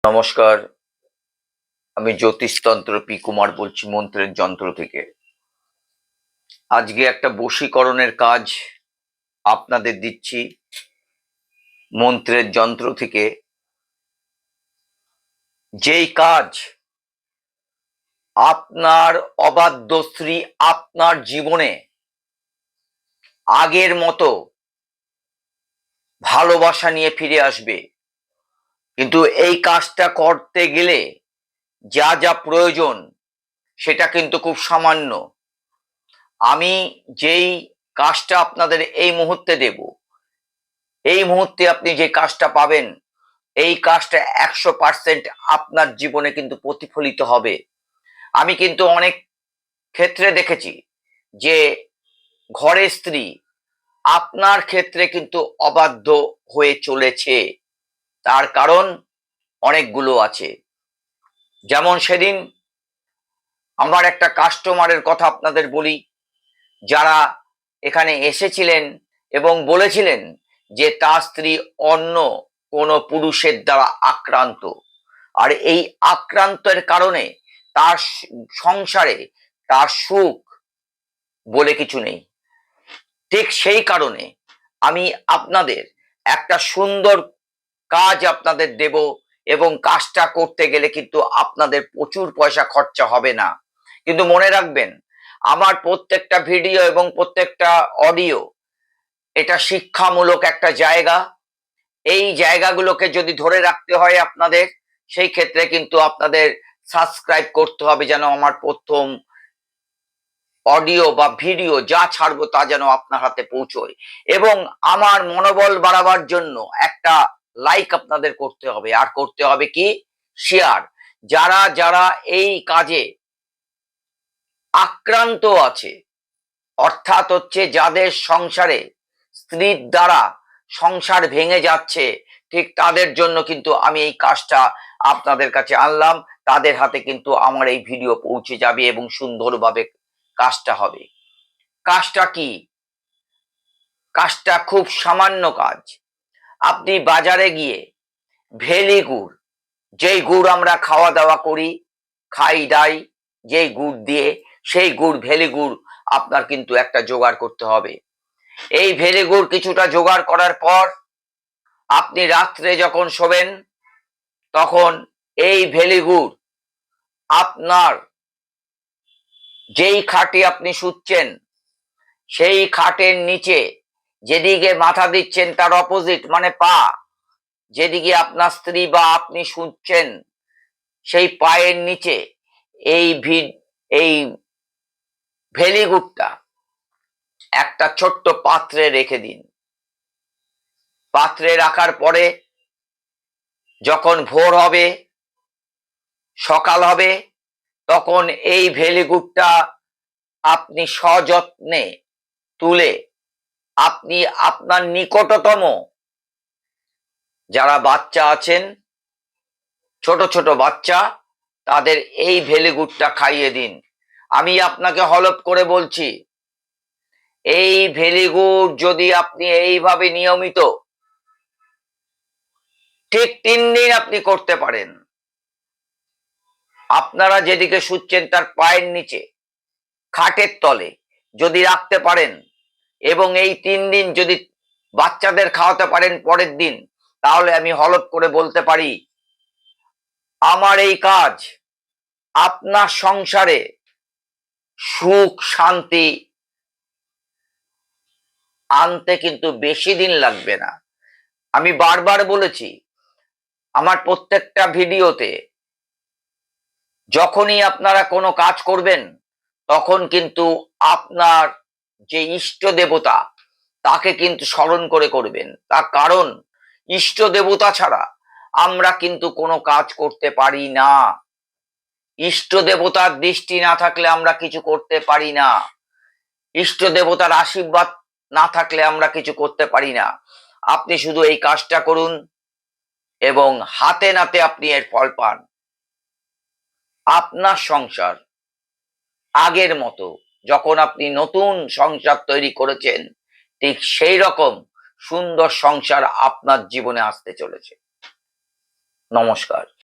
নমস্কার, আমি জ্যোতিষতন্ত্র পি কুমার বলছি মন্ত্রের যন্ত্র থেকে। আজকে একটা বশীকরণের কাজ আপনাদের দিচ্ছি মন্ত্রের যন্ত্র থেকে। যেই কাজ আপনার অবাধ্য স্ত্রী আপনার জীবনে আগের মতো ভালোবাসা নিয়ে ফিরে আসবে, কিন্তু এই কাজটা করতে গেলে যা যা প্রয়োজন সেটা কিন্তু খুব সামান্য। আমি যেই কাজটা আপনাদের এই মুহূর্তে দেব, এই মুহূর্তে আপনি যে কাজটা পাবেন, এই কাজটা 100% আপনার জীবনে কিন্তু প্রতিফলিত হবে। আমি কিন্তু অনেক ক্ষেত্রে দেখেছি যে ঘরের স্ত্রী আপনার ক্ষেত্রে কিন্তু অবাধ্য হয়ে চলেছে। তার কারণ অনেকগুলো আছে। যেমন সেদিন আমার একটা কাস্টমারের কথা আপনাদের বলি, যারা এখানে এসেছিলেন এবং বলেছিলেন যে তার স্ত্রী অন্য কোনো পুরুষের দ্বারা আক্রান্ত, আর এই আক্রান্তের কারণে তার সংসারে তার সুখ বলে কিছু নেই। ঠিক সেই কারণে আমি আপনাদের একটা সুন্দর কাজ আপনাদের দেব, এবং কাজটা করতে গেলে কিন্তু আপনাদের প্রচুর পয়সা খরচা হবে না। কিন্তু মনে রাখবেন, আমার প্রত্যেকটা ভিডিও এবং প্রত্যেকটা অডিও এটা শিক্ষামূলক একটা জায়গা। এই জায়গাগুলোকে যদি ধরে রাখতে হয় আপনাদের, সেই ক্ষেত্রে কিন্তু আপনাদের সাবস্ক্রাইব করতে হবে, যেন আমার প্রথম অডিও বা ভিডিও যা ছাড়বো তা যেন আপনার হাতে পৌঁছয়। এবং আমার মনোবল বাড়াবার জন্য একটা লাইক আপনাদের করতে হবে, আর করতে হবে কি, শেয়ার। যারা যারা এই কাজে আক্রান্ত আছে, অর্থাৎ হচ্ছে যাদের সংসারে স্ত্রীর দ্বারা সংসার ভেঙে যাচ্ছে, ঠিক তাদের জন্য কিন্তু আমি এই কাজটা আপনাদের কাছে আনলাম। তাদের হাতে কিন্তু আমার এই ভিডিও পৌঁছে যাবে এবং সুন্দরভাবে কাজটা হবে। কাজটা কি? কাজটা খুব সামান্য কাজ। আপনি বাজারে গিয়ে ভেলি গুড়, যেই গুড় আমরা খাওয়া দাওয়া করি, খাই দাই যেই গুড় দিয়ে, সেই গুড় ভেলি গুড় আপনার কিন্তু একটা জোগাড় করতে হবে। এই ভেলি গুড় কিছুটা জোগাড় করার পর আপনি রাত্রে যখন শোবেন, তখন এই ভেলি গুড় আপনার যেই খাটে আপনি শুচ্ছেন, সেই খাটের নিচে যেদিকে মাথা দিচ্ছেন তার অপোজিট মানে পা, যেদিকে আপনার স্ত্রী বা আপনি শুচ্ছেন, সেই পায়ের নিচে এই ভেলিগুড়টা একটা ছোট্ট পাত্রে রেখে দিন। পাত্রে রাখার পরে যখন ভোর হবে, সকাল হবে, তখন এই ভেলিগুড়টা আপনি সযত্নে তুলে আপনি আপনার নিকটতম যারা বাচ্চা আছেন, ছোট ছোট বাচ্চা, তাদের এই ভেলিগুড়টা খাইয়ে দিন। আমি আপনাকে হলফ করে বলছি, এই ভেলিগুড় যদি আপনি এইভাবে নিয়মিত ঠিক 3 দিন আপনি করতে পারেন, আপনারা যেদিকে শুচ্ছেন তার পায়ের নিচে খাটের তলে যদি রাখতে পারেন, এবং এই 3 দিন যদি বাচ্চাদের খাওয়াতে পারেন পরের দিন, তাহলে আমি হলফ করে বলতে পারি আমার এই কাজ আপনার সংসারে সুখ শান্তি আনতে কিন্তু বেশি দিন লাগবে না। আমি বারবার বলেছি আমার প্রত্যেকটা ভিডিওতে, যখনই আপনারা কোনো কাজ করবেন তখন কিন্তু আপনার যে ইষ্ট দেবতা তাকে কিন্তু স্মরণ করে করবেন। তার কারণ ইষ্ট দেবতা ছাড়া আমরা কিন্তু কোনো কাজ করতে পারি না। ইষ্ট দেবতার দৃষ্টি না থাকলে আমরা কিছু করতে পারি না। ইষ্ট দেবতার আশীর্বাদ না থাকলে আমরা কিছু করতে পারি না। আপনি শুধু এই কাজটা করুন এবং হাতে নাতে আপনি এর ফল পান। আপনার সংসার আগের মতো, যখন আপনি নতুন সংসার তৈরি করেছেন, ঠিক সেই রকম সুন্দর সংসার আপনার জীবনে আসতে চলেছে। নমস্কার।